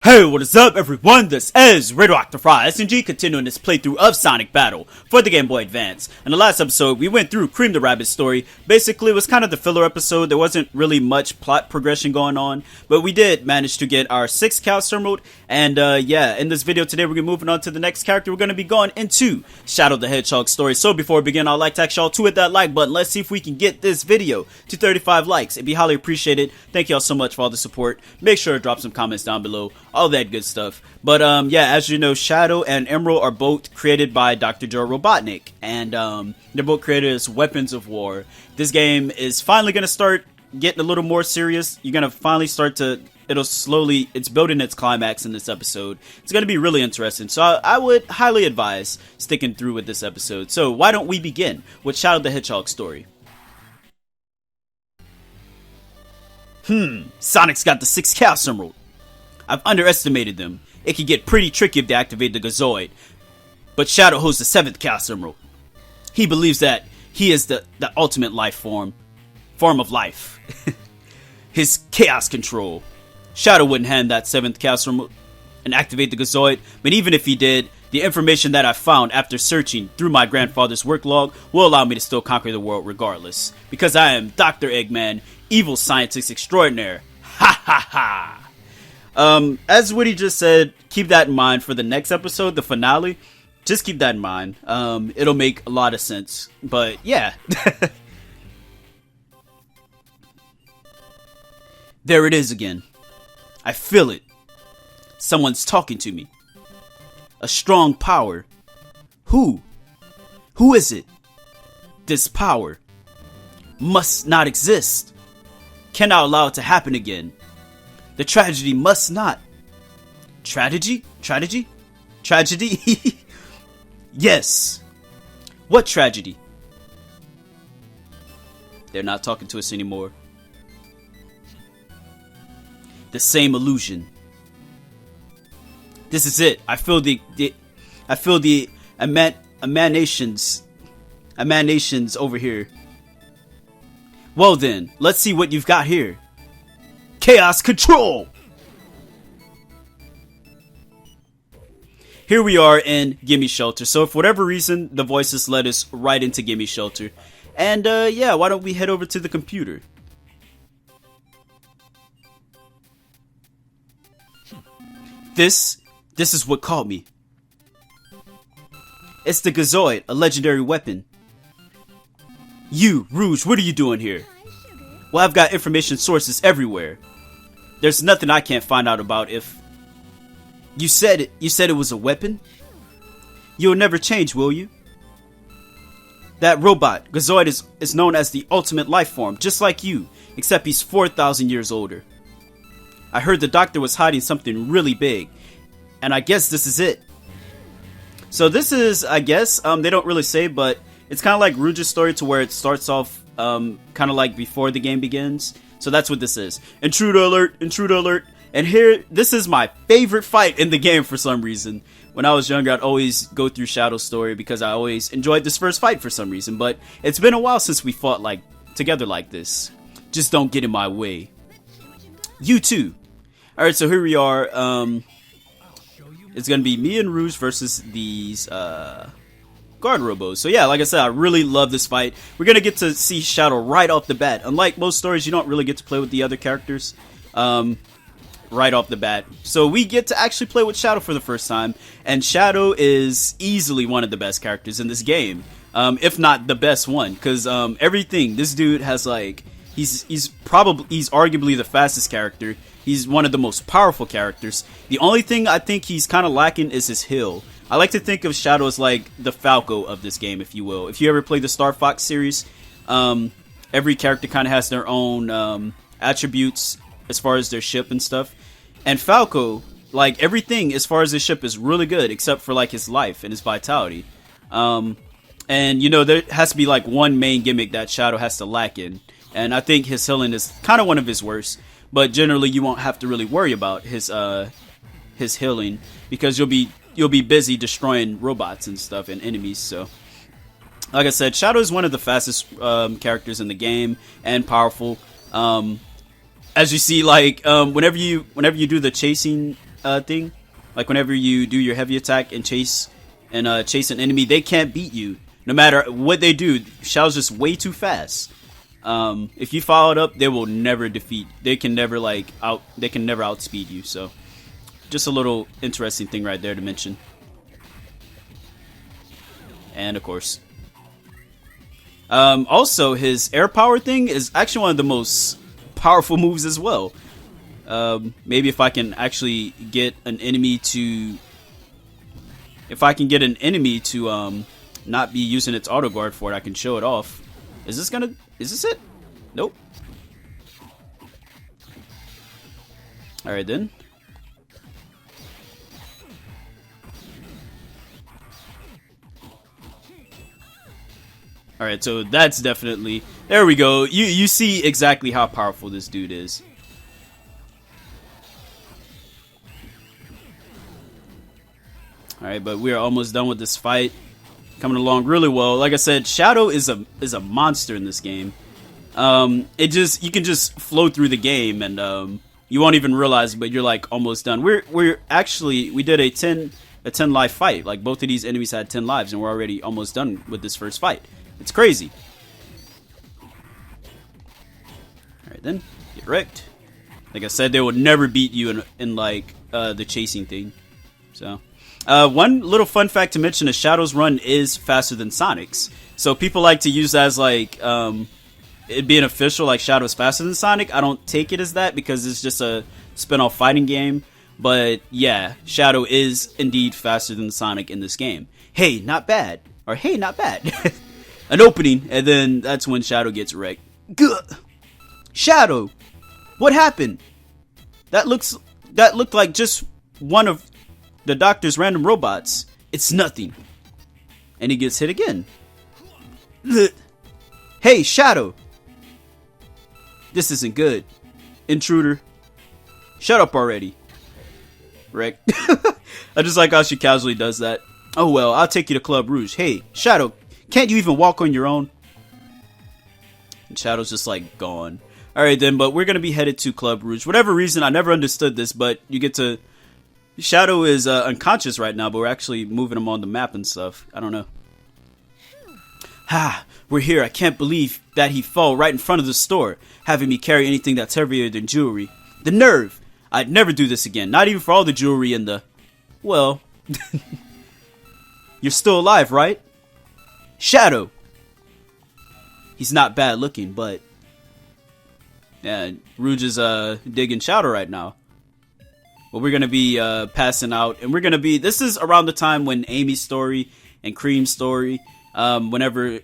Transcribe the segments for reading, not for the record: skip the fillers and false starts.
Hey, what is up everyone? This is Radioactive SNG continuing this playthrough of Sonic Battle for the Game Boy Advance. In the last episode, we went through Cream the Rabbit's story. Basically, it was kind of the filler episode. There wasn't really much plot progression going on, but we did manage to get our 6th Chaos Emerald. And yeah, in this video today, we're going to be moving on to the next character. We're going to be going into Shadow the Hedgehog story. So before we begin, I'd like to ask y'all to hit that like button. Let's see if we can get this video to 35 likes. It'd be highly appreciated. Thank y'all so much for all the support. Make sure to drop some comments down below. All that good stuff. But yeah, as you know, Shadow and Emerl are both created by Dr. Joe Robotnik, and they're both created as weapons of war. This game is finally going to start getting a little more serious. You're going to finally start to, it's building its climax in this episode. It's going to be really interesting, so I would highly advise sticking through with this episode. So why don't we begin with Shadow the Hedgehog story? Sonic's got the 6th Chaos Emerald. I've underestimated them. It can get pretty tricky if they activate the Gazoid. But Shadow holds the 7th Chaos Emerald. He believes that he is the ultimate life form of life. His chaos control. Shadow wouldn't hand that 7th Chaos Emerald and activate the Gazoid, but even if he did, the information that I found after searching through my grandfather's work log will allow me to still conquer the world regardless. Because I am Dr. Eggman, evil scientist extraordinaire. Ha ha ha! As Woody just said, keep that in mind for the next episode, the finale. Just keep that in mind. It'll make a lot of sense. But yeah. There it is again. I feel it. Someone's talking to me. A strong power. Who? Who is it? This power must not exist. Cannot allow it to happen again. The tragedy must not. Tragedy? Tragedy? Tragedy? Yes. What tragedy? They're not talking to us anymore. The same illusion. This is it. I feel the emanations over here. Well then, let's see what you've got here. Chaos control! Here we are in Gimmie Shelter. So for whatever reason, the voices led us right into Gimmie Shelter. And yeah, why don't we head over to the computer? This is what caught me. It's the Gazoid, a legendary weapon. You, Rouge, what are you doing here? Well, I've got information sources everywhere. There's nothing I can't find out about if... You said it was a weapon? You'll never change, will you? That robot, Gazoid, is known as the ultimate life form, just like you, except he's 4,000 years older. I heard the doctor was hiding something really big, and I guess this is it. So this is, I guess, they don't really say, but it's kind of like Rouge's story to where it starts off kind of like before the game begins. So that's what this is. Intruder alert, intruder alert. And here, this is my favorite fight in the game for some reason. When I was younger, I'd always go through Shadow's story because I always enjoyed this first fight for some reason. But it's been a while since we fought like together like this. Just don't get in my way. You too. Alright, so here we are. It's going to be me and Rouge versus these Guard Robos. So yeah, like I said, I really love this fight. We're going to get to see Shadow right off the bat. Unlike most stories, you don't really get to play with the other characters right off the bat. So we get to actually play with Shadow for the first time. And Shadow is easily one of the best characters in this game. If not the best one. Because everything, this dude has like... He's arguably the fastest character. He's one of the most powerful characters. The only thing I think he's kind of lacking is his heal. I like to think of Shadow as like the Falco of this game, if you will. If you ever play the Star Fox series, every character kind of has their own attributes as far as their ship and stuff. And Falco, like everything as far as his ship is really good, except for like his life and his vitality. And you know, there has to be like one main gimmick that Shadow has to lack in. And I think his healing is kind of one of his worst. But generally, you won't have to really worry about his healing because you'll be busy destroying robots and stuff and enemies. So, like I said, Shadow is one of the fastest characters in the game and powerful. As you see, like whenever you do the chasing thing. Like whenever you do your heavy attack and chase an enemy, they can't beat you. No matter what they do, Shadow's just way too fast. If you follow it up, they will never defeat. They can never outspeed you. So, just a little interesting thing right there to mention. And of course, also his air power thing is actually one of the most powerful moves as well. Maybe if I can actually get an enemy to, not be using its auto guard for it, I can show it off. Is this it? Nope. Alright then. Alright, so that's definitely... There we go. You see exactly how powerful this dude is. Alright, but we are almost done with this fight. Coming along really well. Like I said, Shadow is a monster in this game. You can just flow through the game and you won't even realize, but you're like almost done. We did a 10 life fight. Like both of these enemies had 10 lives and we're already almost done with this first fight. It's crazy. Alright then, get wrecked. Like I said, they would never beat you in like the chasing thing. So one little fun fact to mention is Shadow's run is faster than Sonic's. So people like to use that as like it being official, like Shadow's faster than Sonic. I don't take it as that because it's just a spin-off fighting game. But yeah, Shadow is indeed faster than Sonic in this game. Hey, not bad. Or hey, not bad. An opening, and then that's when Shadow gets wrecked. Gah! Shadow! What happened? That looked like just one of the doctor's random robots. It's nothing. And he gets hit again. Hey, Shadow! This isn't good. Intruder. Shut up already. Wreck. I just like how she casually does that. Oh well, I'll take you to Club Rouge. Hey, Shadow, can't you even walk on your own? And Shadow's just like gone. Alright then, but we're gonna be headed to Club Rouge. Whatever reason, I never understood this, but you get to... Shadow is unconscious right now, but we're actually moving him on the map and stuff. I don't know. Ha! We're here. I can't believe that he fell right in front of the store, having me carry anything that's heavier than jewelry. The nerve! I'd never do this again, not even for all the jewelry in the... Well... You're still alive, right? Shadow! He's not bad looking, but... Yeah, Rouge is digging Shadow right now. But we're going to be passing out, and we're going to be... This is around the time when Amy's story and Cream's story... whenever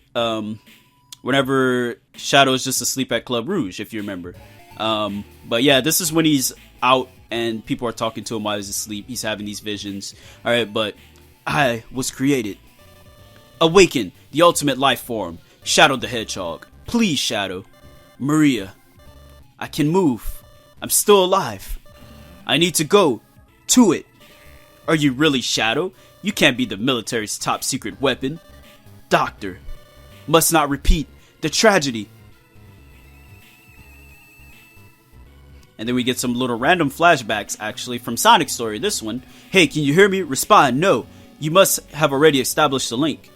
Shadow is just asleep at Club Rouge, if you remember. But yeah, this is when he's out and people are talking to him while he's asleep. He's having these visions. Alright, but I was created. Awaken, the ultimate life form. Shadow the Hedgehog. Please, Shadow. Maria. I can move. I'm still alive. I need to go to it. Are you really Shadow? You can't be the military's top secret weapon. Doctor. Must not repeat the tragedy. And then we get some little random flashbacks, actually, from Sonic's story. This one. Hey, can you hear me? Respond. No. You must have already established the link.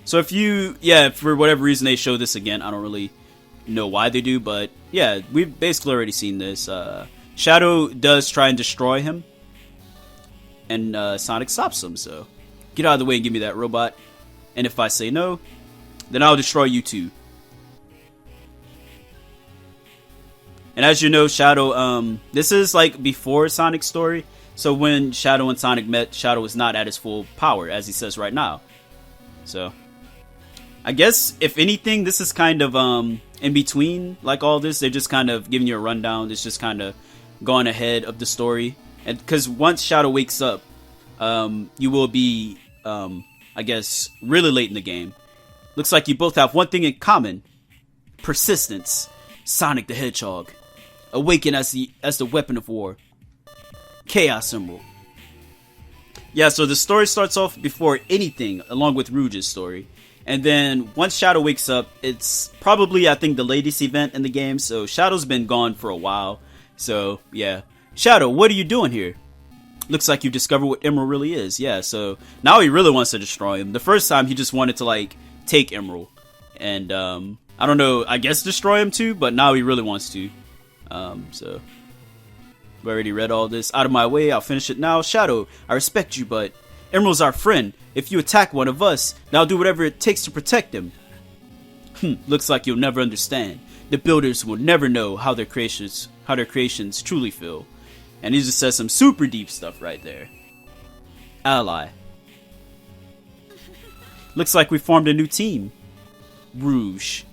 So if you... Yeah, for whatever reason they show this again. I don't really know why they do, but... Yeah, we've basically already seen this. Shadow does try and destroy him. And Sonic stops him, so... Get out of the way and give me that robot. And if I say no, then I'll destroy you too. And as you know, Shadow, this is like before Sonic's story. So when Shadow and Sonic met, Shadow was not at his full power, as he says right now. So, I guess, if anything, this is kind of in between, like all this. They're just kind of giving you a rundown. It's just kind of going ahead of the story. And because once Shadow wakes up, you will be, I guess, really late in the game. Looks like you both have one thing in common. Persistence. Sonic the Hedgehog. Awaken as the weapon of war. Chaos Emerl. Yeah, so the story starts off before anything, along with Rouge's story. And then, once Shadow wakes up, it's probably, I think, the latest event in the game. So, Shadow's been gone for a while. So, yeah. Shadow, what are you doing here? Looks like you discovered what Emerl really is. Yeah, so now he really wants to destroy him. The first time he just wanted to like take Emerl, and I don't know, I guess destroy him too, but now he really wants to. So we already read all this. Out of my way, I'll finish it now. Shadow, I respect you, but Emerl's our friend. If you attack one of us, then I'll do whatever it takes to protect him. Looks like you'll never understand. The builders will never know how their creations truly feel. And he just says some super deep stuff right there. Ally. Looks like we formed a new team. Rouge.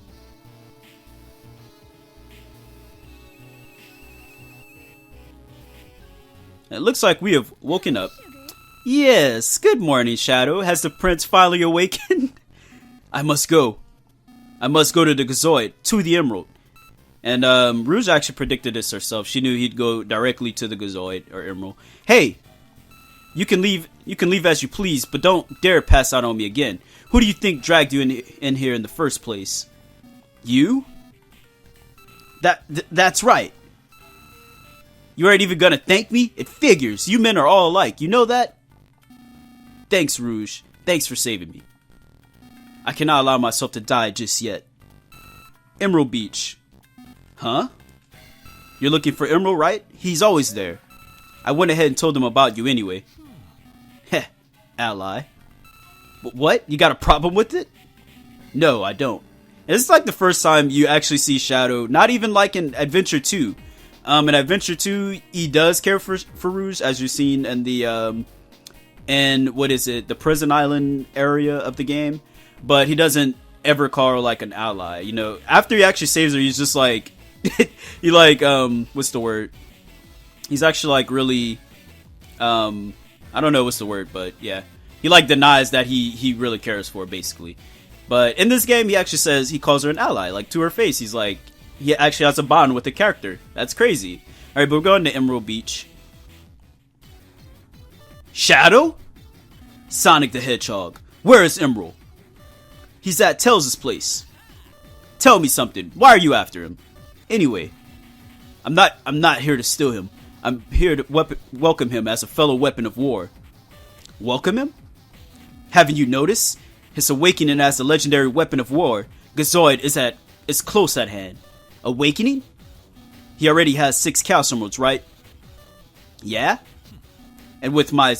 It looks like we have woken up. Yes, good morning, Shadow. Has the prince finally awakened? I must go. I must go to the Gazoid, to the Emerald. And Rouge actually predicted this herself. She knew he'd go directly to the Gazoid or Emerald. Hey, you can leave as you please, but don't dare pass out on me again. Who do you think dragged you in here in the first place? You? That's right. You aren't even gonna thank me? It figures. You men are all alike. You know that? Thanks, Rouge. Thanks for saving me. I cannot allow myself to die just yet. Emerald Beach. Huh? You're looking for Emerl, right? He's always there. I went ahead and told him about you anyway. Heh, ally. What? You got a problem with it? No, I don't. It's like the first time you actually see Shadow, not even like in Adventure 2. In Adventure 2, he does care for Rouge, as you've seen in the, the prison island area of the game. But he doesn't ever call her like an ally, you know. After he actually saves her, he's just like, he like, what's the word? He's actually like really, I don't know what's the word, but yeah. He like denies that he really cares for her, basically. But in this game, he actually says he calls her an ally, like to her face. He's like, he actually has a bond with the character. That's crazy. Alright, but we're going to Emerald Beach. Shadow? Sonic the Hedgehog. Where is Emerl? He's at Tails' place. Tell me something. Why are you after him? Anyway, I'm not here to steal him. I'm here to welcome him as a fellow weapon of war. Welcome him? Haven't you noticed? His awakening as a legendary weapon of war, Gazoid, is close at hand. Awakening? He already has 6 Chaos Emeralds, right? Yeah? And with my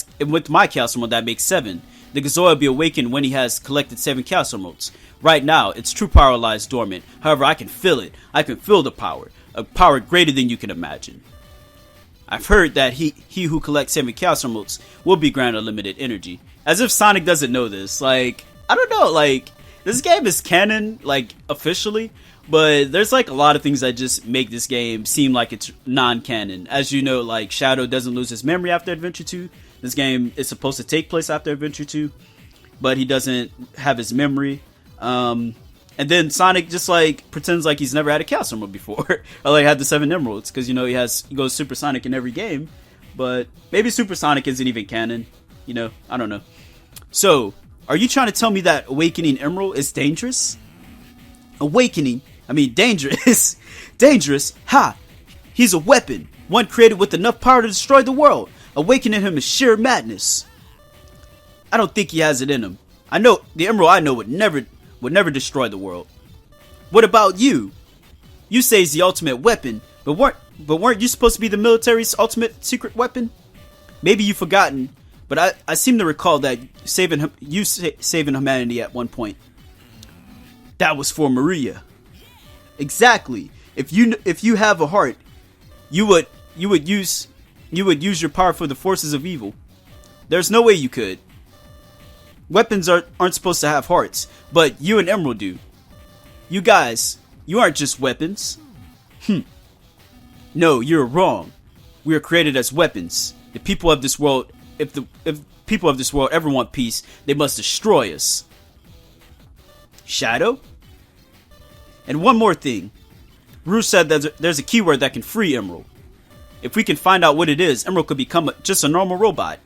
Chaos Emerald, that makes 7. The Gazoid will be awakened when he has collected 7 Chaos Emeralds. Right now, its true power lies dormant. However, I can feel it. I can feel the power. A power greater than you can imagine. I've heard that he who collects 7 Chaos Emeralds will be granted unlimited energy. As if Sonic doesn't know this. Like, I don't know, like, this game is canon, like, officially. But there's like a lot of things that just make this game seem like it's non-canon. As you know, like, Shadow doesn't lose his memory after Adventure 2. This game is supposed to take place after Adventure 2, but he doesn't have his memory. And then Sonic just like pretends like he's never had a Chaos Emerald before, or like had the 7 Emeralds, because you know he goes Super Sonic in every game. But maybe Super Sonic isn't even canon, you know? I don't know. So, are you trying to tell me that awakening Emerl is dangerous? Awakening? I mean dangerous. Dangerous? Ha! He's a weapon, one created with enough power to destroy the world. Awakening him is sheer madness. I don't think he has it in him. I know the Emerald I know would never destroy the world. What about you? You say he's the ultimate weapon, but weren't you supposed to be the military's ultimate secret weapon? Maybe you've forgotten, but I seem to recall that saving humanity at one point. That was for Maria. Exactly. If you have a heart, you would use your power for the forces of evil. There's no way you could. Weapons aren't supposed to have hearts, but you and Emerald do. You guys, you aren't just weapons. No, you're wrong. We are created as weapons. The people of this world, if people of this world ever want peace, they must destroy us. Shadow? And one more thing. Rouge said that there's a keyword that can free Emerald. If we can find out what it is, Emerald could become just a normal robot.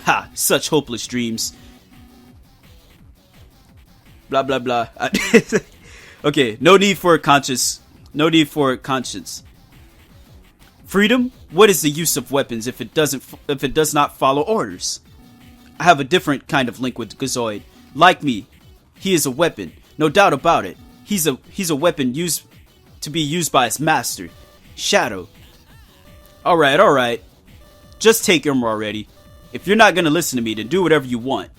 Ha! Such hopeless dreams. Blah blah blah. Okay, no need for conscience. Freedom? What is the use of weapons if it does not follow orders? I have a different kind of link with Gazoid. Like me, he is a weapon, no doubt about it. He's a weapon to be used by his master, Shadow. Alright. Just take Emerl already. If you're not gonna listen to me, then do whatever you want.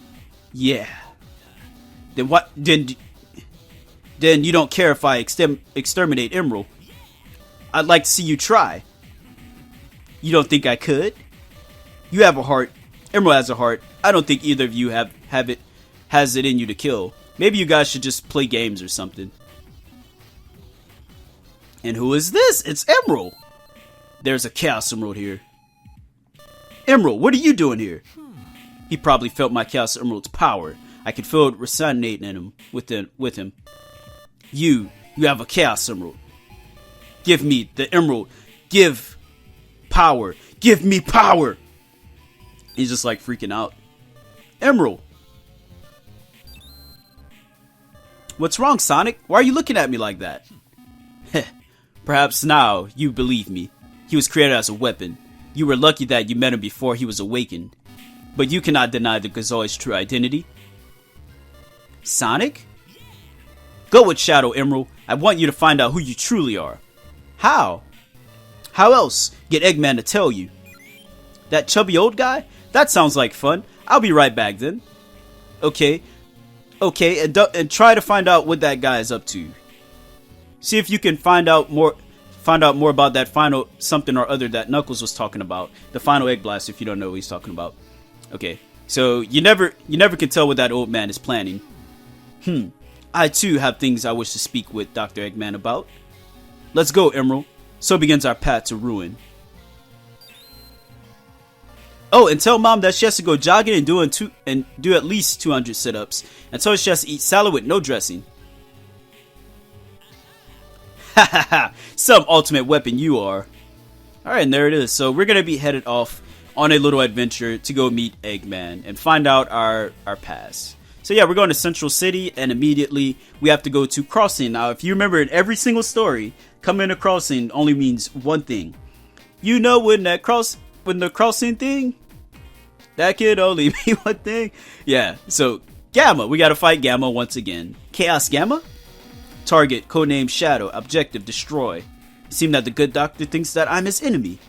Yeah. Then what? Then you don't care if I exterminate Emerl. I'd like to see you try. You don't think I could? You have a heart. Emerl has a heart. I don't think either of you has it in you to kill. Maybe you guys should just play games or something. And who is this? It's Emerl. There's a Chaos Emerald here. Emerl, what are you doing here? He probably felt my Chaos Emerald's power. I could feel it resonating in him with him. You have a Chaos Emerald. Give me the Emerald. Give power. Give me power. He's just like freaking out. Emerl. What's wrong, Sonic? Why are you looking at me like that? Heh. Perhaps now you believe me. He was created as a weapon. You were lucky that you met him before he was awakened. But you cannot deny the Gazoid's true identity. Sonic? Go with Shadow, Emerl. I want you to find out who you truly are. How? How else? Get Eggman to tell you. That chubby old guy? That sounds like fun. I'll be right back then. Okay, and try to find out what that guy is up to. See if you can find out more about that final something or other that Knuckles was talking about. The final Egg Blast, if you don't know what he's talking about. Okay, so you never can tell what that old man is planning. I too have things I wish to speak with Dr. Eggman about. Let's go, Emerl. So begins our path to ruin. Oh, and tell Mom that she has to go jogging and do at least 200 sit-ups. And tell her she has to eat salad with no dressing. Ha ha ha! Some ultimate weapon you are. Alright, and there it is. So we're going to be headed off on a little adventure to go meet Eggman and find out our past. So yeah, we're going to Central City, and immediately we have to go to Crossing. Now, if you remember in every single story, coming to Crossing only means one thing. You know when the Crossing thing? That could only be one thing. Yeah, so Gamma. We gotta fight Gamma once again. Chaos Gamma? Target, codename Shadow. Objective, destroy. It seems that the good doctor thinks that I'm his enemy.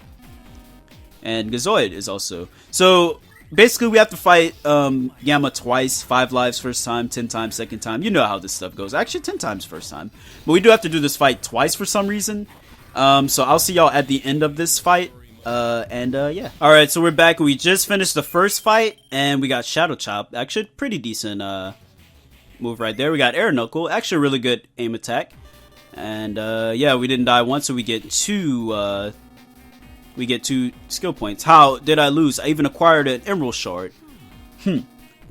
And Gazoid is also. So, basically we have to fight Gamma twice. 5 lives first time, 10 times second time. You know how this stuff goes. Actually, 10 times first time. But we do have to do this fight twice for some reason. So I'll see y'all at the end of this fight. Yeah. Alright, so we're back. We just finished the first fight, and we got Shadow Chop. Actually, pretty decent move right there. We got Air Knuckle. Actually, a really good aim attack. And yeah, we didn't die once, so we get 2 skill points. How did I lose? I even acquired an Emerald Shard. The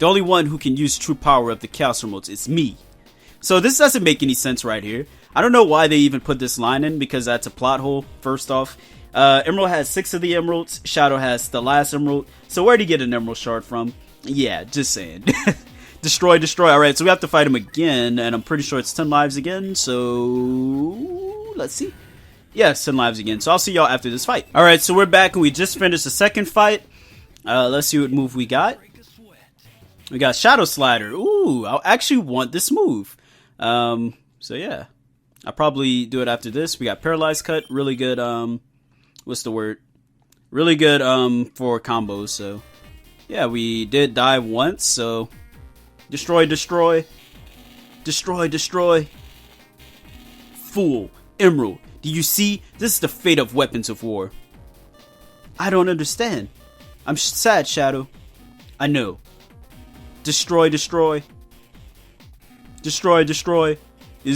only one who can use true power of the Chaos Emeralds is me. So this doesn't make any sense right here. I don't know why they even put this line in, because that's a plot hole, first off. Emerald has 6 of the emeralds. Shadow has the last emerald. So where'd he get an Emerald Shard from? Yeah, just saying. Destroy. Alright, so we have to fight him again, and I'm pretty sure it's 10 lives again, so let's see. Yeah, 10 lives again, so I'll see y'all after this fight. Alright, so we're back, and we just finished the second fight. Let's see what move we got. We got Shadow Slider. Ooh, I actually want this move. So yeah. I'll probably do it after this. We got Paralyzed Cut, really good, what's the word? Really good, for combos, so. Yeah, we did die once, so. Destroy. Fool. Emerald. Do you see? This is the fate of weapons of war. I don't understand. I'm sad, Shadow. I know. Destroy. He's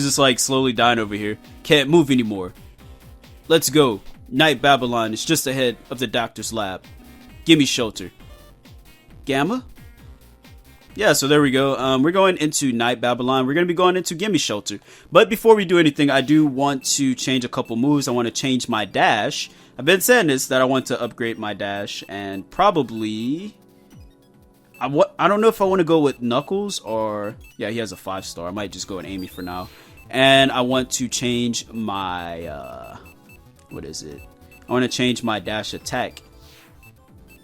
just like slowly dying over here. Can't move anymore. Let's go. Night Babylon is just ahead of the doctor's lab. Gimmie Shelter. Gamma? Yeah, so there we go. We're going into Night Babylon. We're going to be going into Gimmie Shelter. But before we do anything, I do want to change a couple moves. I want to change my dash. I've been saying this, that I want to upgrade my dash. And probably... I don't know if I want to go with Knuckles or... Yeah, he has a 5-star. I might just go with Amy for now. And I want to change my... what is it? I want to change my dash attack.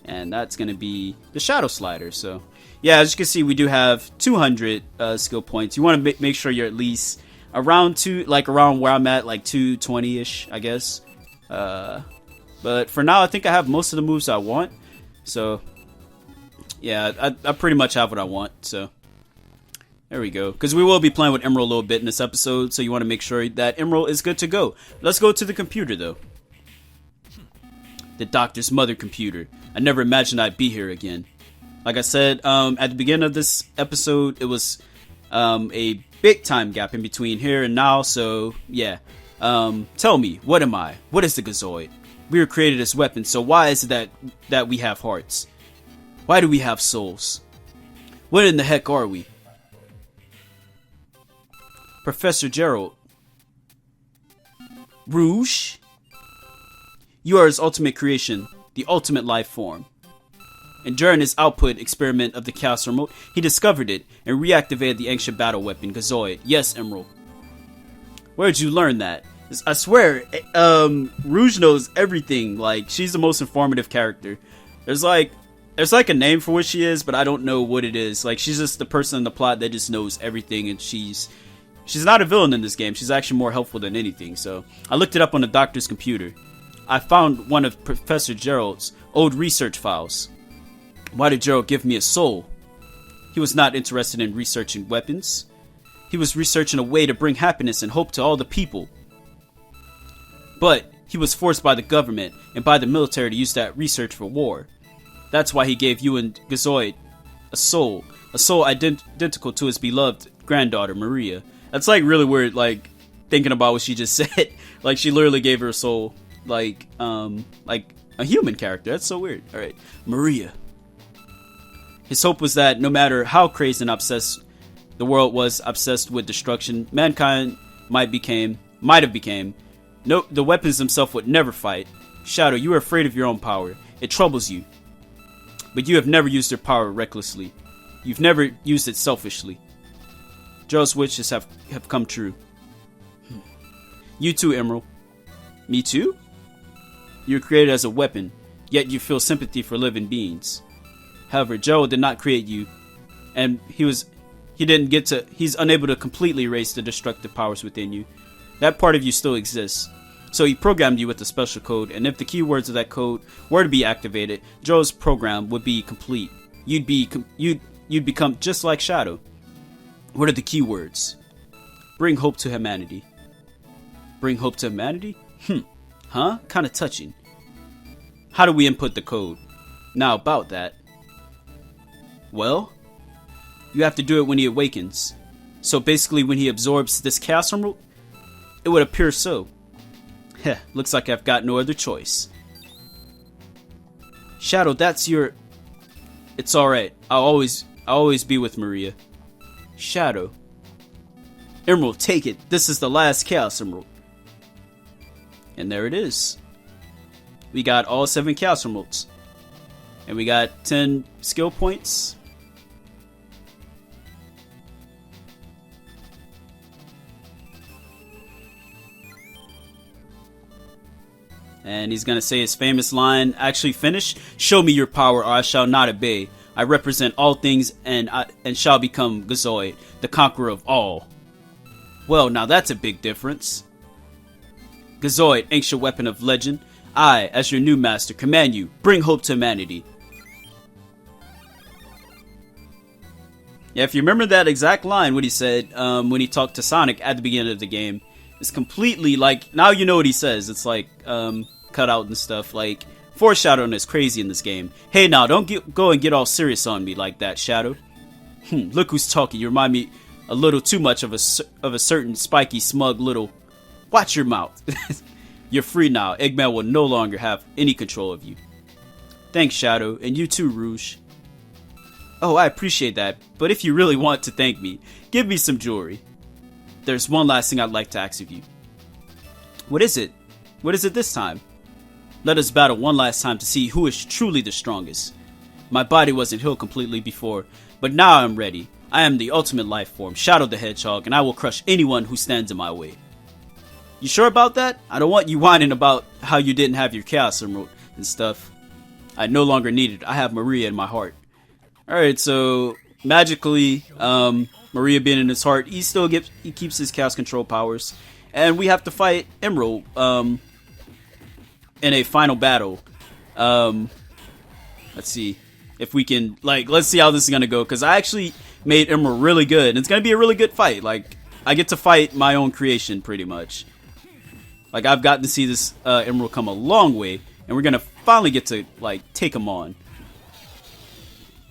And that's going to be the Shadow Slider. So, yeah, as you can see, we do have 200 skill points. You want to make sure you're at least around around where I'm at, like 220-ish, I guess. But for now, I think I have most of the moves I want. So, yeah, I pretty much have what I want. So, there we go. Because we will be playing with Emerl a little bit in this episode. So, you want to make sure that Emerl is good to go. Let's go to the computer, though. The doctor's mother computer. I never imagined I'd be here again. Like I said, at the beginning of this episode, it was a big time gap in between here and now. So, yeah. Tell me, what am I? What is the Gazoid? We were created as weapons, so why is it that we have hearts? Why do we have souls? What in the heck are we? Professor Gerald. Rouge? You are his ultimate creation, the ultimate life form. And during his output experiment of the Chaos Remote, he discovered it and reactivated the ancient battle weapon, Gazoid. Yes, Emerl. Where'd you learn that? I swear, Rouge knows everything. Like, she's the most informative character. There's like a name for what she is, but I don't know what it is. Like, she's just the person in the plot that just knows everything, and she's not a villain in this game. She's actually more helpful than anything. So I looked it up on the doctor's computer. I found one of Professor Gerald's old research files. Why did Gerald give me a soul? He was not interested in researching weapons. He was researching a way to bring happiness and hope to all the people. But he was forced by the government and by the military to use that research for war. That's why he gave you and Gazoid a soul identical to his beloved granddaughter Maria. That's like really weird, like thinking about what she just said. Like she literally gave her a soul, like a human character. That's so weird. All right, Maria. His hope was that no matter how crazed and obsessed the world was obsessed with destruction, mankind might have became. No, the weapons themselves would never fight. Shadow, you are afraid of your own power. It troubles you. But you have never used your power recklessly. You've never used it selfishly. Gerald's wishes have come true. You too, Emerl. Me too? You were created as a weapon, yet you feel sympathy for living beings. However, Gerald did not create you, and he's unable to completely erase the destructive powers within you. That part of you still exists. So he programmed you with a special code, and if the keywords of that code were to be activated, Gerald's program would be complete. You'd become just like Shadow. What are the keywords? Bring hope to humanity. Bring hope to humanity? Huh? Kinda touching. How do we input the code? Now about that. Well, you have to do it when he awakens. So basically when he absorbs this Chaos Emerald, it would appear so. Heh, looks like I've got no other choice. Shadow, that's your... It's alright. I'll always be with Maria. Shadow. Emerald, take it. This is the last Chaos Emerald. And there it is. We got all 7 Chaos Emeralds. And we got 10 skill points. And he's going to say his famous line, actually finished. Show me your power or I shall not obey. I represent all things and shall become Gazoid, the conqueror of all. Well, now that's a big difference. Gazoid, ancient weapon of legend. I, as your new master, command you, bring hope to humanity. Yeah, if you remember that exact line, what he said when he talked to Sonic at the beginning of the game, it's completely like, now you know what he says. It's like cut out and stuff. Like, foreshadowing is crazy in this game. Hey, now, don't go and get all serious on me like that, Shadow. Look who's talking. You remind me a little too much of a certain spiky, smug little... Watch your mouth. You're free now. Eggman will no longer have any control of you. Thanks, Shadow, and you too, Rouge. Oh, I appreciate that, but if you really want to thank me, give me some jewelry. There's one last thing I'd like to ask of you. What is it? What is it this time? Let us battle one last time to see who is truly the strongest. My body wasn't healed completely before, but now I'm ready. I am the ultimate life form, Shadow the Hedgehog, and I will crush anyone who stands in my way. You sure about that? I don't want you whining about how you didn't have your Chaos Emerald and stuff. I no longer need it. I have Maria in my heart. Alright, so magically, Maria being in his heart, he keeps his Chaos Control powers. And we have to fight Emerl in a final battle. Let's see if we can, let's see how this is gonna go, because I actually made Emerl really good, and it's gonna be a really good fight. Like, I get to fight my own creation, pretty much. Like, I've gotten to see this Emerl come a long way, and we're gonna finally get to, take him on.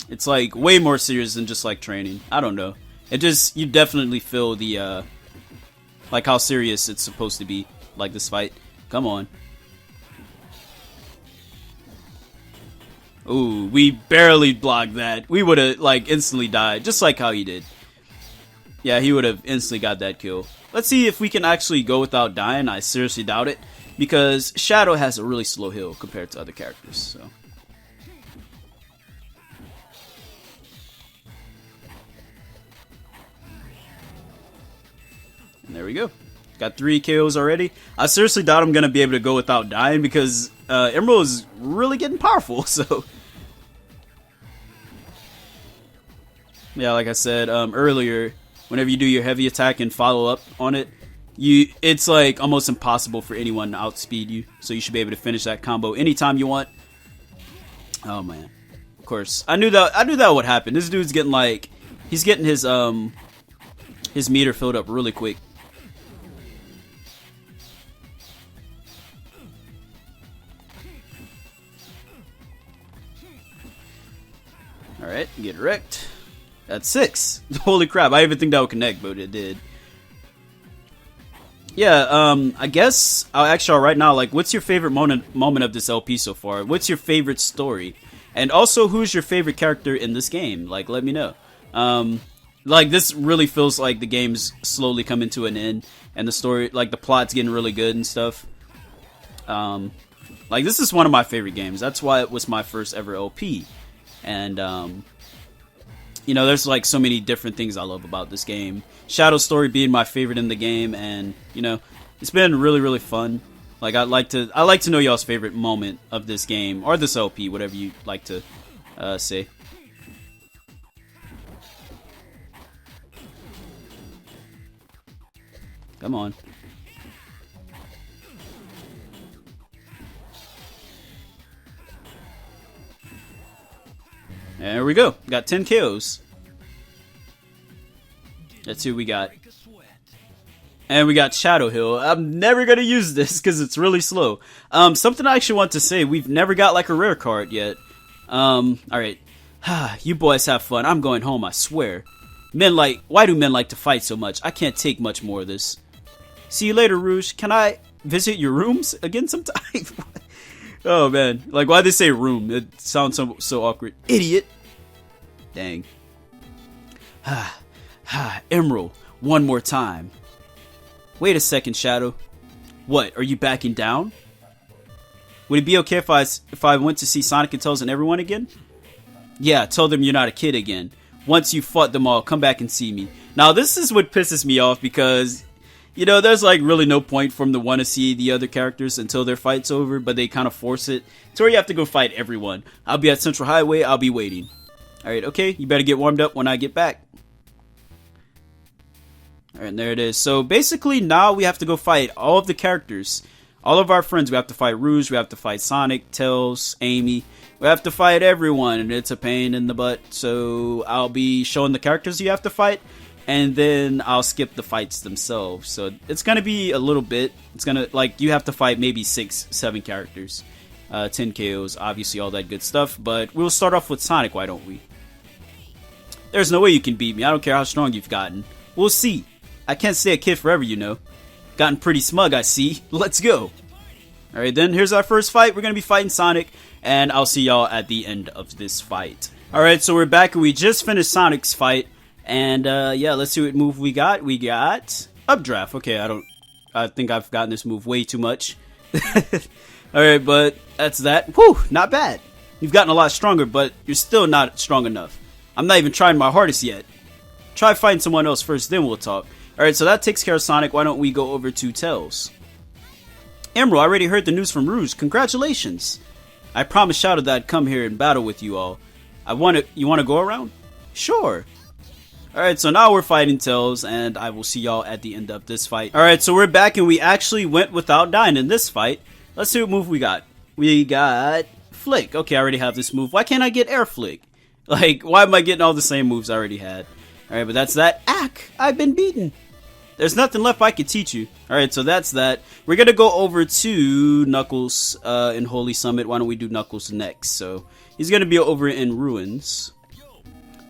It's, way more serious than just, training. I don't know. It just, you definitely feel the, how serious it's supposed to be, this fight. Come on. Ooh, we barely blocked that. We would have, instantly died, just like how he did. Yeah, he would have instantly got that kill. Let's see if we can actually go without dying. I seriously doubt it, because Shadow has a really slow heal compared to other characters, so. And there we go. Got 3 KOs already. I seriously doubt I'm going to be able to go without dying, because Emerl is really getting powerful, so. Yeah, like I said earlier, whenever you do your heavy attack and follow up on it, it's almost impossible for anyone to outspeed you. So you should be able to finish that combo anytime you want. Oh man, of course I knew that would happen. This dude's getting he's getting his meter filled up really quick. All right, get wrecked. That's 6. Holy crap, I didn't even think that would connect, but it did. Yeah, I guess I'll ask y'all right now, what's your favorite moment of this LP so far? What's your favorite story? And also, who's your favorite character in this game? Let me know. This really feels like the game's slowly coming to an end, and the story, the plot's getting really good and stuff. This is one of my favorite games. That's why it was my first ever LP. And, you know, there's so many different things I love about this game. Shadow's story being my favorite in the game, and you know, it's been really, really fun. I'd like to know y'all's favorite moment of this game or this LP, whatever you like to say. Come on. There we go. Got 10 KOs. Let's see who we got. And we got Shadow Hill. I'm never going to use this because it's really slow. Something I actually want to say. We've never got a rare card yet. Alright. You boys have fun. I'm going home, I swear. Why do men like to fight so much? I can't take much more of this. See you later, Rouge. Can I visit your rooms again sometime? Oh man, why'd they say room? It sounds so awkward. Idiot. Dang. Emerl, one more time. Wait a second, Shadow. What, are you backing down? Would it be okay if I went to see Sonic and Tails and everyone again? Yeah, tell them you're not a kid again. Once you fought them all, come back and see me. Now this is what pisses me off, because you know, there's really no point for them to want to see the other characters until their fight's over, but they kind of force it to where you have to go fight everyone. I'll be at Central Highway, I'll be waiting. Alright, okay, you better get warmed up when I get back. Alright, and there it is. So basically now we have to go fight all of the characters. All of our friends. We have to fight Rouge, we have to fight Sonic, Tails, Amy. We have to fight everyone, and it's a pain in the butt. So I'll be showing the characters you have to fight, and then I'll skip the fights themselves. So it's gonna be a little bit. It's gonna, you have to fight maybe 6, 7 characters. 10 KOs, obviously all that good stuff. But we'll start off with Sonic, why don't we? There's no way you can beat me. I don't care how strong you've gotten. We'll see. I can't stay a kid forever, you know. Gotten pretty smug, I see. Let's go. Alright then, here's our first fight. We're gonna be fighting Sonic, and I'll see y'all at the end of this fight. Alright, so we're back, and we just finished Sonic's fight. And yeah, let's see what move we got. We got Updraft. Okay, I think I've gotten this move way too much. Alright, but that's that. Whew, not bad. You've gotten a lot stronger, but you're still not strong enough. I'm not even trying my hardest yet. Try fighting someone else first, then we'll talk. Alright, so that takes care of Sonic. Why don't we go over to Tails? Emerl, I already heard the news from Rouge. Congratulations. I promised Shadow that I'd come here and battle with you all. You want to go around? Sure. Alright, so now we're fighting Tails, and I will see y'all at the end of this fight. Alright, so we're back, and we actually went without dying in this fight. Let's see what move we got. We got Flick. Okay, I already have this move. Why can't I get Air Flick? Like, why am I getting all the same moves I already had? Alright, but that's that. Ack! I've been beaten. There's nothing left I could teach you. Alright, so that's that. We're gonna go over to Knuckles in Holy Summit. Why don't we do Knuckles next? So, he's gonna be over in Ruins.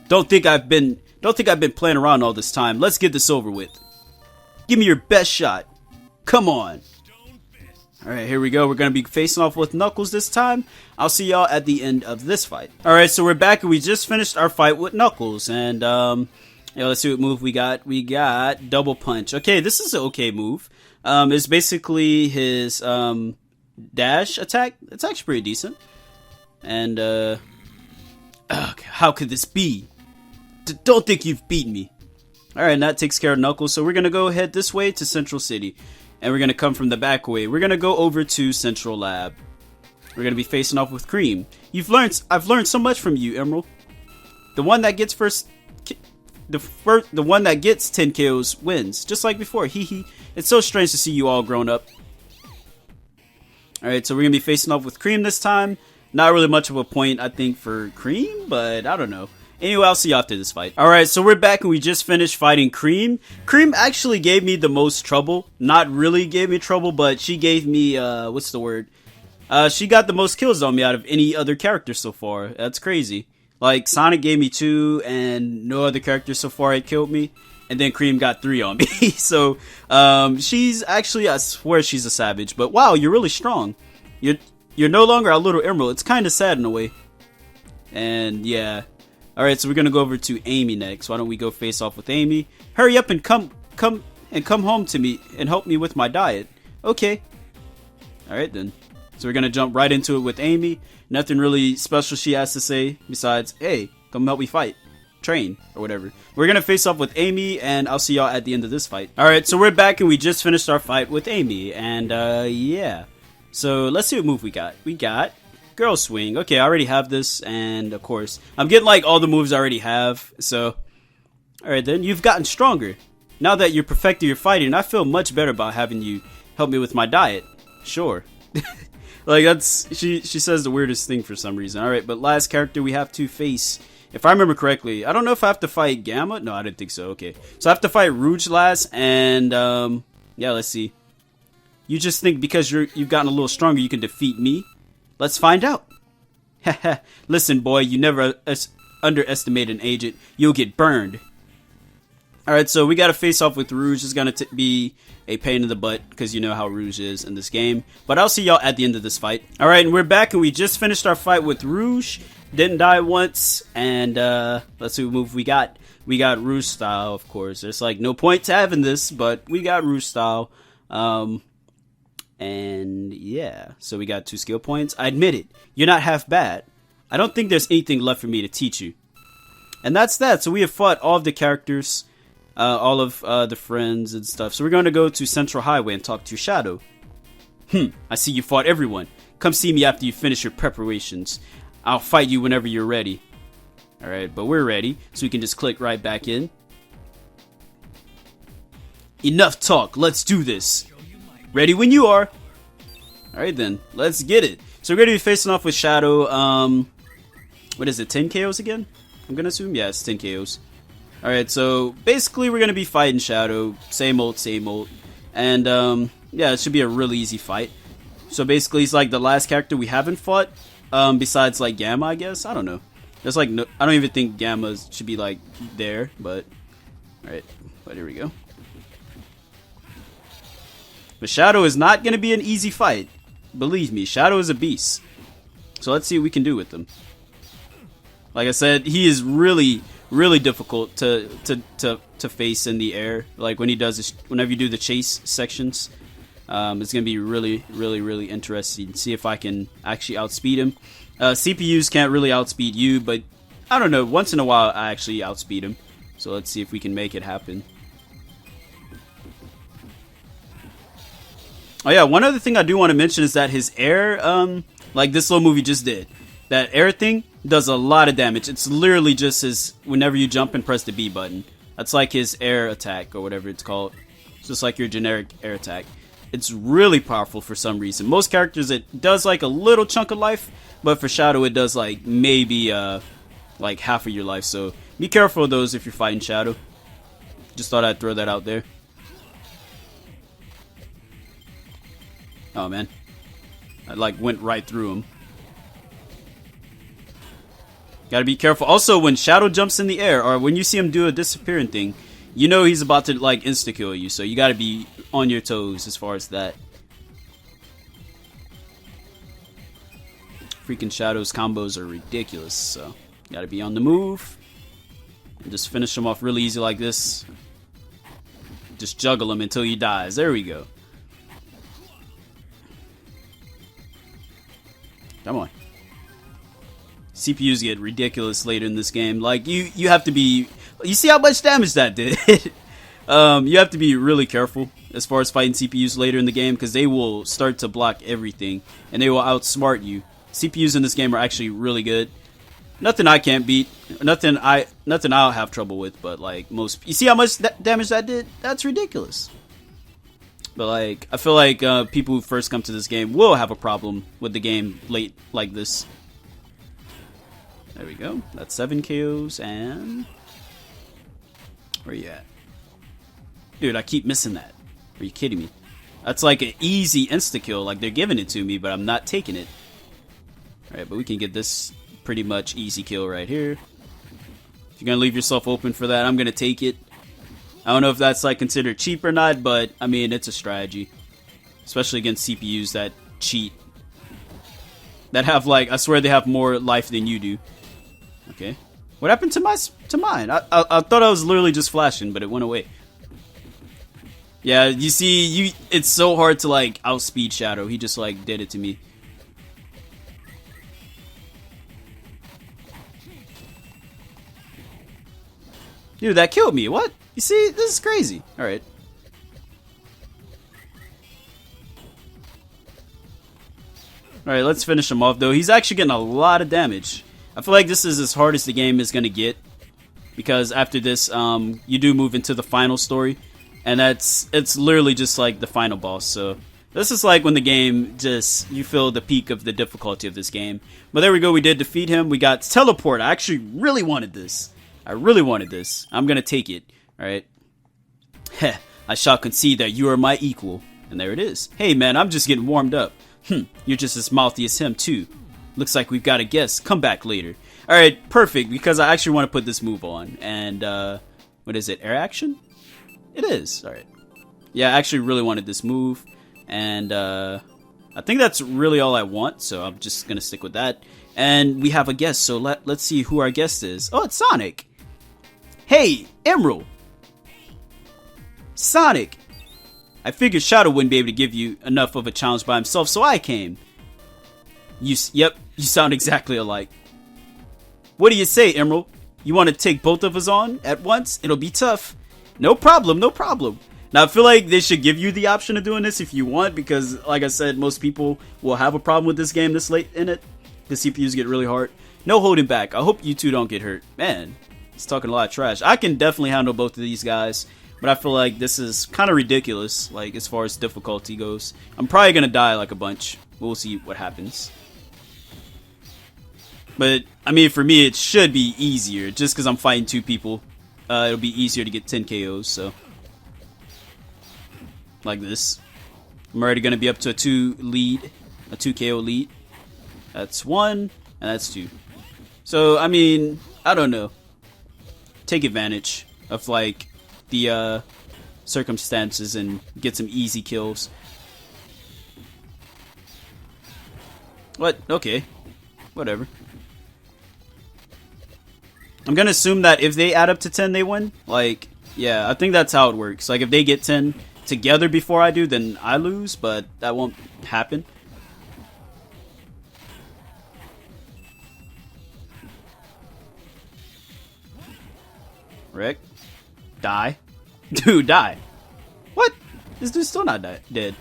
Don't think I've been playing around all this time. Let's get this over with. Give me your best shot. Come on. Alright, here we go. We're going to be facing off with Knuckles this time. I'll see y'all at the end of this fight. Alright, so we're back and we just finished our fight with Knuckles. And, let's see what move we got. We got Double Punch. Okay, this is an okay move. It's basically his, dash attack. It's actually pretty decent. And, how could this be? Don't think you've beaten me. Alright, and that takes care of Knuckles. So we're going to go head this way to Central City. And we're going to come from the back way. We're going to go over to Central Lab. We're going to be facing off with Cream. I've learned so much from you, Emerl. The one that gets the one that gets 10 kills wins. Just like before. Hee hee. It's so strange to see you all grown up. Alright, so we're going to be facing off with Cream this time. Not really much of a point, I think, for Cream, but I don't know. Anyway, I'll see you after this fight. Alright, so we're back and we just finished fighting Cream. Cream actually gave me the most trouble. Not really gave me trouble, but she gave me, what's the word? She got the most kills on me out of any other character so far. That's crazy. Like, Sonic gave me 2, and no other character so far had killed me. And then Cream got 3 on me. So, she's actually, I swear she's a savage. But wow, you're really strong. You're no longer a little Emerl. It's kind of sad in a way. And yeah. Alright, so we're gonna go over to Amy next. Why don't we go face off with Amy? Hurry up and come home to me and help me with my diet. Okay. Alright then. So we're gonna jump right into it with Amy. Nothing really special she has to say besides, hey, come help me fight. Train, or whatever. We're gonna face off with Amy, and I'll see y'all at the end of this fight. Alright, so we're back and we just finished our fight with Amy. And yeah. So let's see what move we got. We got Girl Swing. Okay, I already have this, and of course, I'm getting like all the moves I already have, so. Alright then, you've gotten stronger. Now that you're perfecting your fighting, I feel much better about having you help me with my diet. Sure. Like, she says the weirdest thing for some reason. Alright, but last character we have to face, if I remember correctly, I don't know if I have to fight Gamma. No, I didn't think so. Okay. So I have to fight Rouge last, and, yeah, let's see. You just think because you've gotten a little stronger, you can defeat me? Let's find out. Haha. Listen, boy, you never underestimate an agent. You'll get burned. Alright, so we gotta face off with Rouge. It's gonna be a pain in the butt, because you know how Rouge is in this game. But I'll see y'all at the end of this fight. Alright, and we're back, and we just finished our fight with Rouge. Didn't die once, and let's see what move we got. We got Rouge style, of course. There's like no point to having this, but we got Rouge style. And yeah, so we got 2 skill points. I admit it, you're not half bad. I don't think there's anything left for me to teach you. And that's that. So we have fought all of the characters, all of the friends and stuff. So we're going to go to Central Highway and talk to Shadow. I see you fought everyone. Come see me after you finish your preparations. I'll fight you whenever you're ready. Alright, but we're ready, so we can just click right back in. Enough talk, let's do this. Ready when you are. Alright then, let's get it. So we're going to be facing off with Shadow. What is it, 10 KOs again? I'm going to assume, yeah, it's 10 KOs. Alright, so basically we're going to be fighting Shadow. Same old, same old. And yeah, it should be a really easy fight. So basically he's like the last character we haven't fought. Besides like Gamma, I guess. I don't know. There's like no, I don't even think Gamma should be like there, but alright, but here we go. But Shadow is not going to be an easy fight. Believe me, Shadow is a beast. So let's see what we can do with him. Like I said, he is really, really difficult to face in the air. Like when he does this, whenever you do the chase sections, it's going to be really, really, really interesting. See if I can actually outspeed him. CPUs can't really outspeed you, but I don't know. Once in a while, I actually outspeed him. So let's see if we can make it happen. Oh yeah, one other thing I do want to mention is that his air, like this little movie just did, that air thing does a lot of damage. It's literally just his, whenever you jump and press the B button. That's like his air attack, or whatever it's called. It's just like your generic air attack. It's really powerful for some reason. Most characters, it does like a little chunk of life, but for Shadow, it does like maybe like half of your life. So be careful of those if you're fighting Shadow. Just thought I'd throw that out there. Oh man, I like went right through him. Gotta be careful. Also, when Shadow jumps in the air, or when you see him do a disappearing thing, you know he's about to like insta-kill you. So you gotta be on your toes as far as that. Freaking Shadow's combos are ridiculous. So gotta be on the move. And just finish him off really easy like this. Just juggle him until he dies. There we go. Come on. CPUs get ridiculous later in this game. Like, you have to be... You see how much damage that did? You have to be really careful as far as fighting CPUs later in the game, because they will start to block everything, and they will outsmart you. CPUs in this game are actually really good. Nothing I can't beat. Nothing I'll have trouble with, but like most... You see how much damage that did? That's ridiculous. But like, I feel like people who first come to this game will have a problem with the game late like this. There we go. That's 7 KOs and... Where you at? Dude, I keep missing that. Are you kidding me? That's like an easy insta-kill. Like, they're giving it to me, but I'm not taking it. Alright, but we can get this pretty much easy kill right here. If you're gonna leave yourself open for that, I'm gonna take it. I don't know if that's like considered cheap or not, but I mean, it's a strategy. Especially against CPUs that cheat. That have like, I swear they have more life than you do. Okay. What happened to mine? I thought I was literally just flashing, but it went away. Yeah, you see, it's so hard to like outspeed Shadow. He just like did it to me. Dude, that killed me. What? You see, this is crazy. Alright. Alright, let's finish him off, though. He's actually getting a lot of damage. I feel like this is as hard as the game is going to get. Because after this, you do move into the final story. And it's literally just like the final boss. So, this is like when the game just, you feel the peak of the difficulty of this game. But there we go, we did defeat him. We got teleport. I actually really wanted this. I really wanted this. I'm going to take it. Alright. Heh, I shall concede that you are my equal. And there it is. Hey man, I'm just getting warmed up. You're just as mouthy as him too. Looks like we've got a guest. Come back later. Alright, perfect, because I actually want to put this move on. And, what is it? Air action? It is. Alright. Yeah, I actually really wanted this move. And, I think that's really all I want, so I'm just gonna stick with that. And we have a guest, so let's see who our guest is. Oh, it's Sonic! Hey, Emerl! Sonic! I figured Shadow wouldn't be able to give you enough of a challenge by himself, so I came. Yep, you sound exactly alike. What do you say, Emerl? You want to take both of us on at once? It'll be tough. No problem, no problem. Now, I feel like they should give you the option of doing this if you want, because, like I said, most people will have a problem with this game this late in it. The CPUs get really hard. No holding back. I hope you two don't get hurt. Man, he's talking a lot of trash. I can definitely handle both of these guys, but I feel like this is kind of ridiculous, like, as far as difficulty goes. I'm probably going to die, like, a bunch. We'll see what happens. But, I mean, for me, it should be easier, just because I'm fighting two people. It'll be easier to get 10 KOs, so. Like this. I'm already going to be up to a 2 KO lead. That's 1, and that's 2. So, I mean, I don't know. Take advantage of, like, the circumstances and get some easy kills. What? Okay. Whatever. I'm gonna assume that if they add up to 10, they win. Like, yeah, I think that's how it works. Like, if they get 10 together before I do, then I lose, but that won't happen. Rick? Die. Dude, die. What? This dude's still not dead.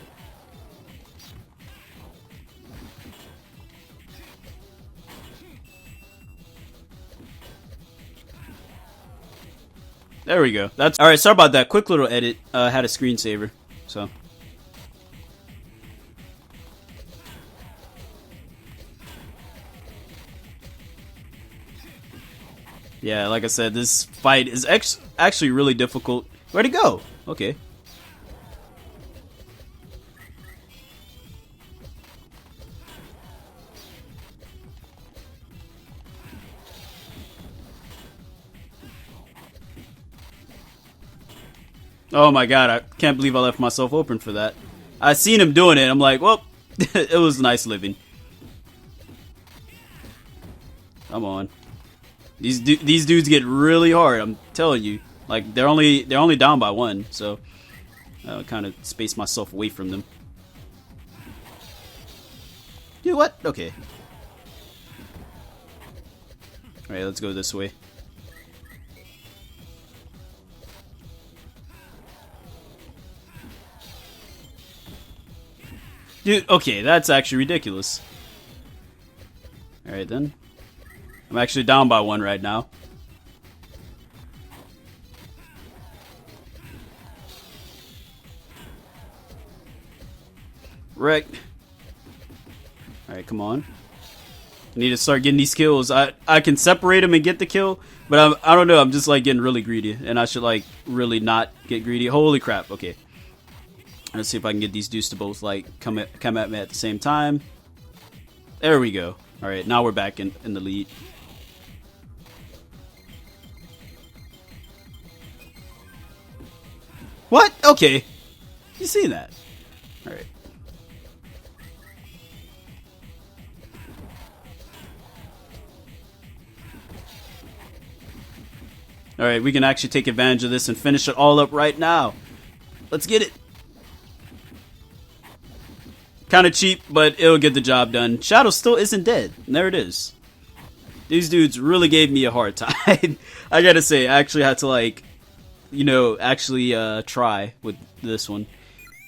There we go. That's all right. Sorry about that. Quick little edit. Had a screensaver, so. Yeah, like I said, this fight is actually really difficult. Where'd it go? Okay. Oh my god, I can't believe I left myself open for that. I seen him doing it. I'm like, well, it was nice living. Come on. These dudes get really hard. I'm telling you. Like they're only down by one, so I'll kind of space myself away from them. You know what? Okay. All right, let's go this way. Dude, okay, that's actually ridiculous. Alright then. I'm actually down by one right now. Wreck. Alright, come on. I need to start getting these kills. I can separate them and get the kill, but I don't know, I'm just like getting really greedy. And I should like really not get greedy. Holy crap, okay. Let's see if I can get these dudes to both like come at me at the same time. There we go. Alright, now we're back in the lead. What? Okay. You see that? Alright. Alright, we can actually take advantage of this and finish it all up right now. Let's get it. Kind of cheap, but it'll get the job done. Shadow still isn't dead. And there it is. These dudes really gave me a hard time. I gotta say, I actually had to like, you know, actually try with this one.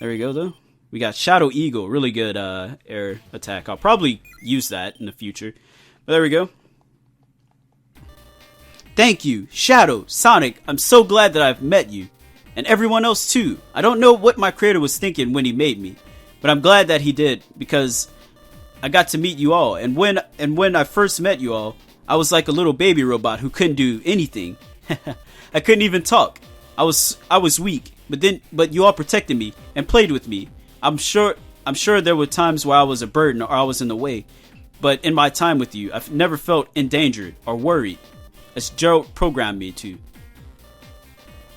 There we go though. We got Shadow Eagle, really good air attack. I'll probably use that in the future. But there we go. Thank you, Shadow, Sonic. I'm so glad that I've met you. And everyone else too. I don't know what my creator was thinking when he made me. But I'm glad that he did, because I got to meet you all. And when I first met you all, I was like a little baby robot who couldn't do anything. I couldn't even talk. I was weak, but you all protected me and played with me. I'm sure there were times where I was a burden or I was in the way. But in my time with you, I've never felt endangered or worried, as Gerald programmed me to.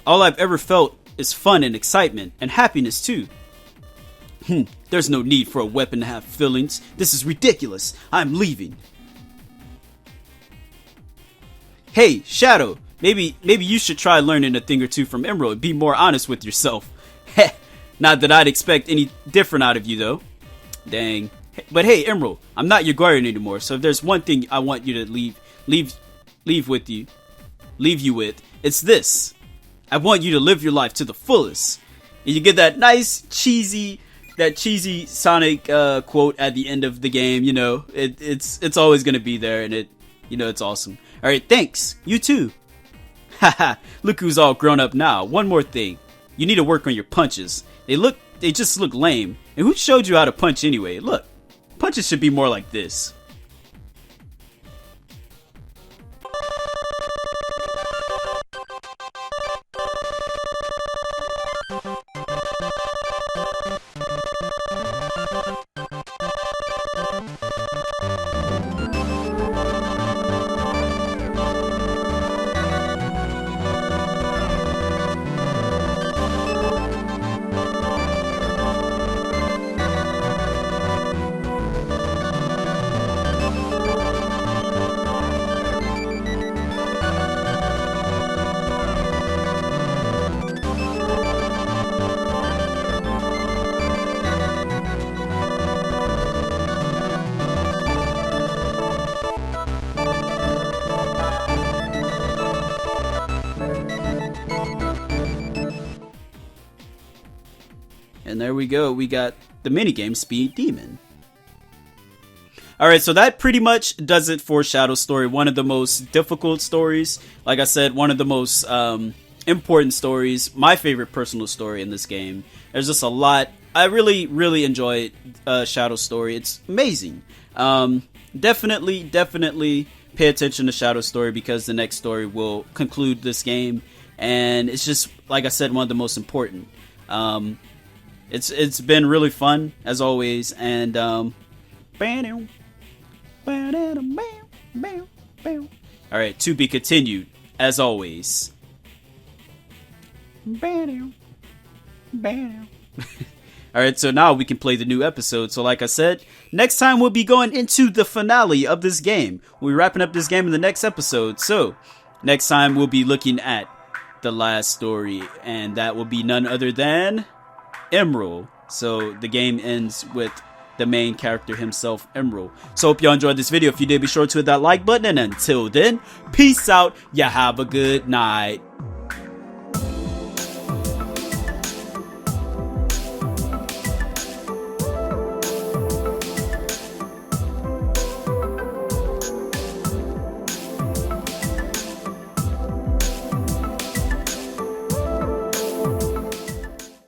All I've ever felt is fun and excitement and happiness too. There's no need for a weapon to have feelings. This is ridiculous. I'm leaving. Hey, Shadow. Maybe you should try learning a thing or two from Emerl and be more honest with yourself. Heh. Not that I'd expect any different out of you, though. Dang. But hey, Emerl, I'm not your guardian anymore, so if there's one thing I want you to leave you with, it's this. I want you to live your life to the fullest. And you get that nice, cheesy Sonic quote at the end of the game. You know, it's always gonna be there, and it's awesome. All right, thanks. You too. Haha, look who's all grown up now. One more thing, you need to work on your punches. They just look lame. And who showed you how to punch anyway? Look, punches should be more like this. And there we go, we got the minigame Speed Demon. Alright, so that pretty much does it for Shadow Story. One of the most difficult stories. Like I said, one of the most important stories. My favorite personal story in this game. There's just a lot. I really enjoy Shadow's story. It's amazing. Definitely pay attention to Shadow's story, because the next story will conclude this game, and it's just, like I said, one of the most important. It's been really fun as always, and alright, to be continued as always. Alright, so now we can play the new episode. So like I said, next time we'll be going into the finale of this game. We'll be wrapping up this game in the next episode. So next time we'll be looking at the last story, and that will be none other than Emerl. So the game ends with the main character himself, Emerl. So hope y'all enjoyed this video. If you did, be sure to hit that like button, and until then, peace out. Ya have a good night.